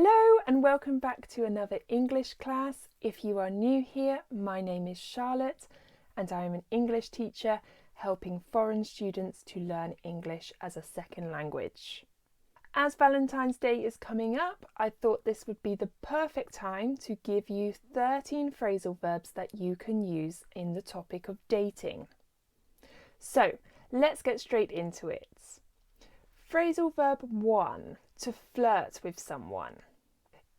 Hello and welcome back to another English class. If you are new here, my name is Charlotte and I am an English teacher helping foreign students to learn English as a second language. As Valentine's Day is coming up, I thought this would be the perfect time to give you 13 phrasal verbs that you can use in the topic of dating. So let's get straight into it. Phrasal verb 1, to flirt with someone.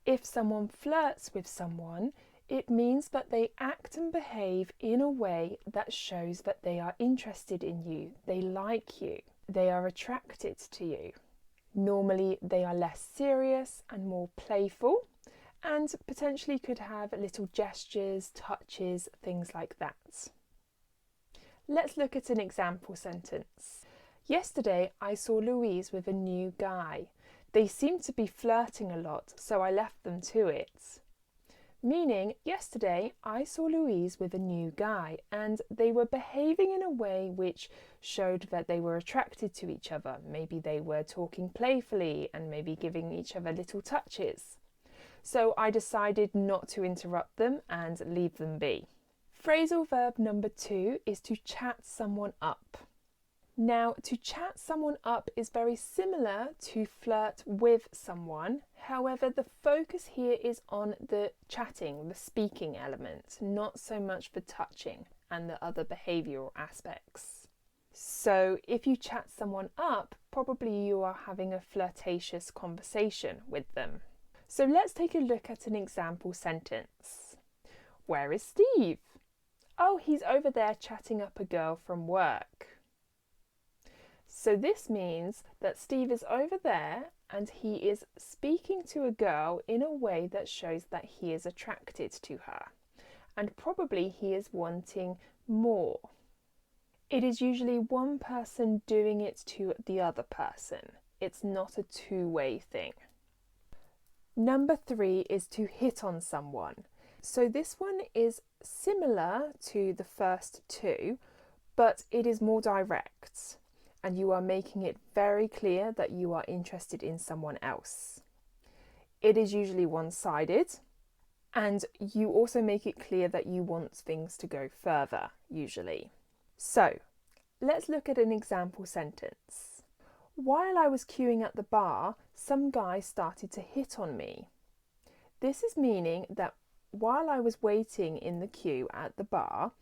If someone flirts with someone, it means that they act and behave in a way that shows that they are interested in you, they like you, they are attracted to you. Normally they are less serious and more playful and potentially could have little gestures, touches, things like that. Let's look at an example sentence. Yesterday I saw Louise with a new guy. They seemed to be flirting a lot, so I left them to it. Meaning, yesterday I saw Louise with a new guy and they were behaving in a way which showed that they were attracted to each other. Maybe they were talking playfully and maybe giving each other little touches. So I decided not to interrupt them and leave them be. Phrasal verb number 2 is to chat someone up. Now, to chat someone up is very similar to flirt with someone. However, the focus here is on the chatting, the speaking element, not so much the touching and the other behavioural aspects. So, if you chat someone up, probably you are having a flirtatious conversation with them. So let's take a look at an example sentence. Where is Steve? Oh, he's over there chatting up a girl from work. So this means that Steve is over there and he is speaking to a girl in a way that shows that he is attracted to her. And probably he is wanting more. It is usually one person doing it to the other person. It's not a two-way thing. Number 3 is to hit on someone. So this one is similar to the first two, but it is more direct. And you are making it very clear that you are interested in someone else. It is usually one-sided, and you also make it clear that you want things to go further, usually. So, let's look at an example sentence. While I was queuing at the bar, some guy started to hit on me. This is meaning that while I was waiting in the queue at the bar,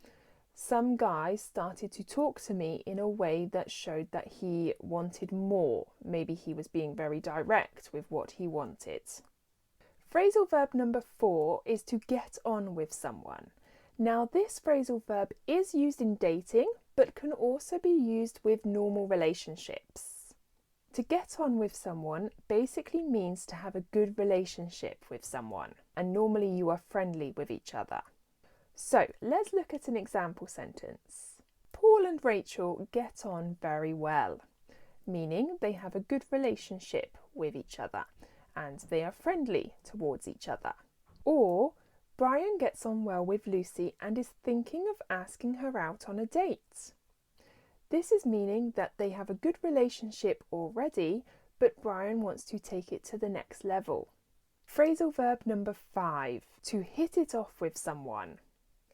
some guy started to talk to me in a way that showed that he wanted more. Maybe he was being very direct with what he wanted. Phrasal verb number 4 is to get on with someone. Now, this phrasal verb is used in dating, but can also be used with normal relationships. To get on with someone basically means to have a good relationship with someone, and normally you are friendly with each other. So let's look at an example sentence. Paul and Rachel get on very well, meaning they have a good relationship with each other and they are friendly towards each other. Or Brian gets on well with Lucy and is thinking of asking her out on a date. This is meaning that they have a good relationship already, but Brian wants to take it to the next level. Phrasal verb number 5, to hit it off with someone.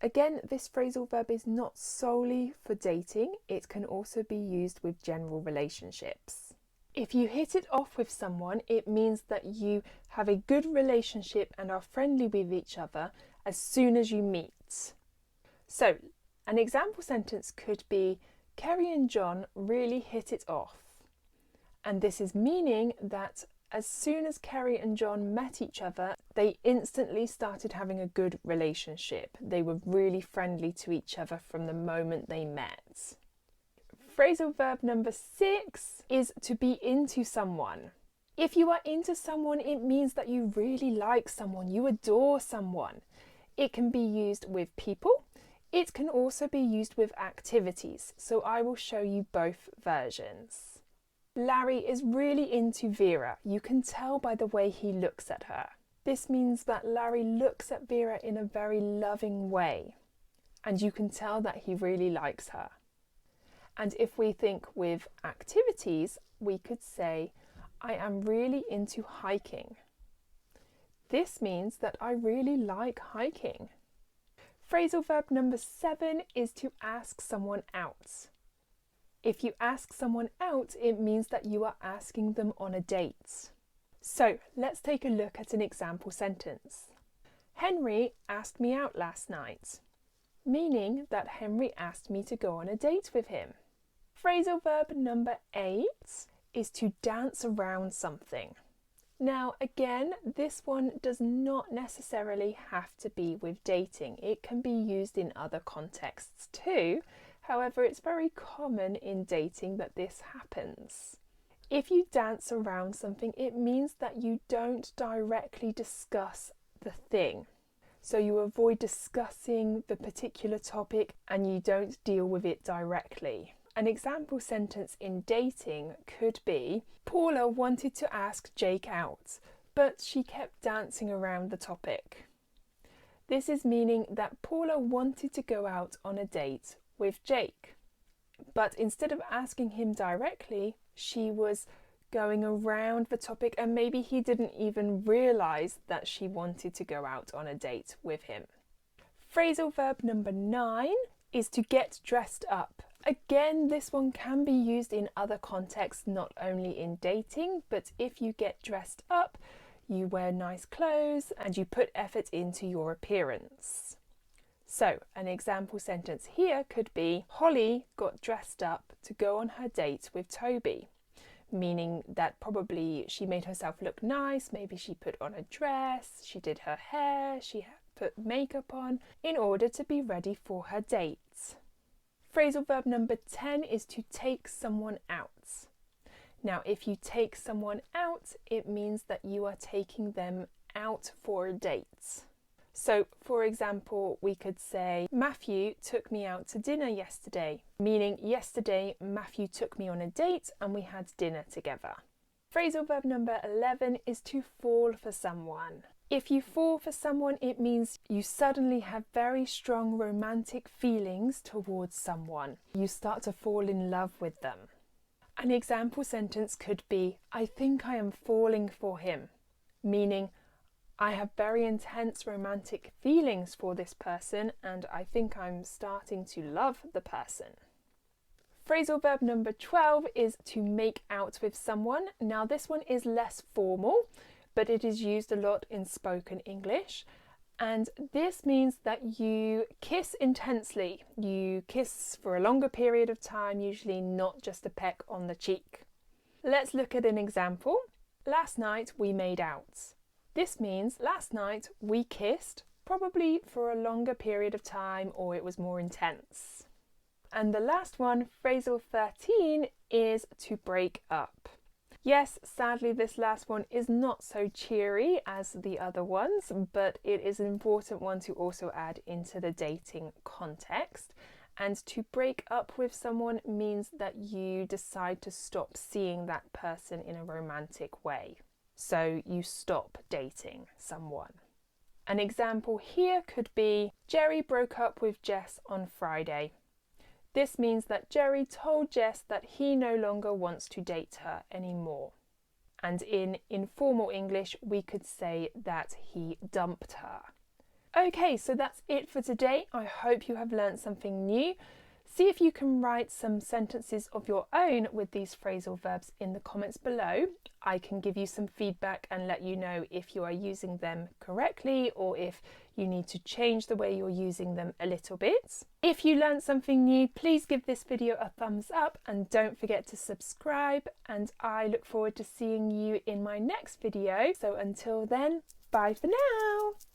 Again, this phrasal verb is not solely for dating, it can also be used with general relationships. If you hit it off with someone, it means that you have a good relationship and are friendly with each other as soon as you meet. So, an example sentence could be, Kerry and John really hit it off. And this is meaning that as soon as Kerry and John met each other, they instantly started having a good relationship. They were really friendly to each other from the moment they met. Phrasal verb number 6 is to be into someone. If you are into someone, it means that you really like someone, you adore someone. It can be used with people. It can also be used with activities. So I will show you both versions. Larry is really into Vera. You can tell by the way he looks at her. This means that Larry looks at Vera in a very loving way, and you can tell that he really likes her. And if we think with activities, we could say, I am really into hiking. This means that I really like hiking. Phrasal verb number 7 is to ask someone out. If you ask someone out, it means that you are asking them on a date. So let's take a look at an example sentence. Henry asked me out last night, meaning that Henry asked me to go on a date with him. Phrasal verb number 8 is to dance around something. Now again, this one does not necessarily have to be with dating. It can be used in other contexts too. However, it's very common in dating that this happens. If you dance around something, it means that you don't directly discuss the thing. So you avoid discussing the particular topic and you don't deal with it directly. An example sentence in dating could be, Paula wanted to ask Jake out, but she kept dancing around the topic. This is meaning that Paula wanted to go out on a date with Jake, but instead of asking him directly, she was going around the topic and maybe he didn't even realise that she wanted to go out on a date with him. Phrasal verb number 9 is to get dressed up. Again, this one can be used in other contexts, not only in dating, but if you get dressed up, you wear nice clothes and you put effort into your appearance. So, an example sentence here could be, Holly got dressed up to go on her date with Toby, meaning that probably she made herself look nice, maybe she put on a dress, she did her hair, she put makeup on in order to be ready for her date. Phrasal verb number 10 is to take someone out. Now, if you take someone out, it means that you are taking them out for a date. So, for example, we could say, Matthew took me out to dinner yesterday, meaning yesterday Matthew took me on a date and we had dinner together. Phrasal verb number 11 is to fall for someone. If you fall for someone, it means you suddenly have very strong romantic feelings towards someone. You start to fall in love with them. An example sentence could be, I think I am falling for him, meaning I have very intense romantic feelings for this person and I think I'm starting to love the person. Phrasal verb number 12 is to make out with someone. Now this one is less formal, but it is used a lot in spoken English. And this means that you kiss intensely. You kiss for a longer period of time, usually not just a peck on the cheek. Let's look at an example. Last night we made out. This means last night we kissed, probably for a longer period of time or it was more intense. And the last one, phrasal 13, is to break up. Yes, sadly this last one is not so cheery as the other ones, but it is an important one to also add into the dating context. And to break up with someone means that you decide to stop seeing that person in a romantic way. So you stop dating someone. An example here could be, Jerry broke up with Jess on Friday. This means that Jerry told Jess that he no longer wants to date her anymore. And in informal English, we could say that he dumped her. Okay, so that's it for today. I hope you have learned something new. See if you can write some sentences of your own with these phrasal verbs in the comments below. I can give you some feedback and let you know if you are using them correctly or if you need to change the way you're using them a little bit. If you learned something new, please give this video a thumbs up and don't forget to subscribe, and I look forward to seeing you in my next video. So until then, bye for now!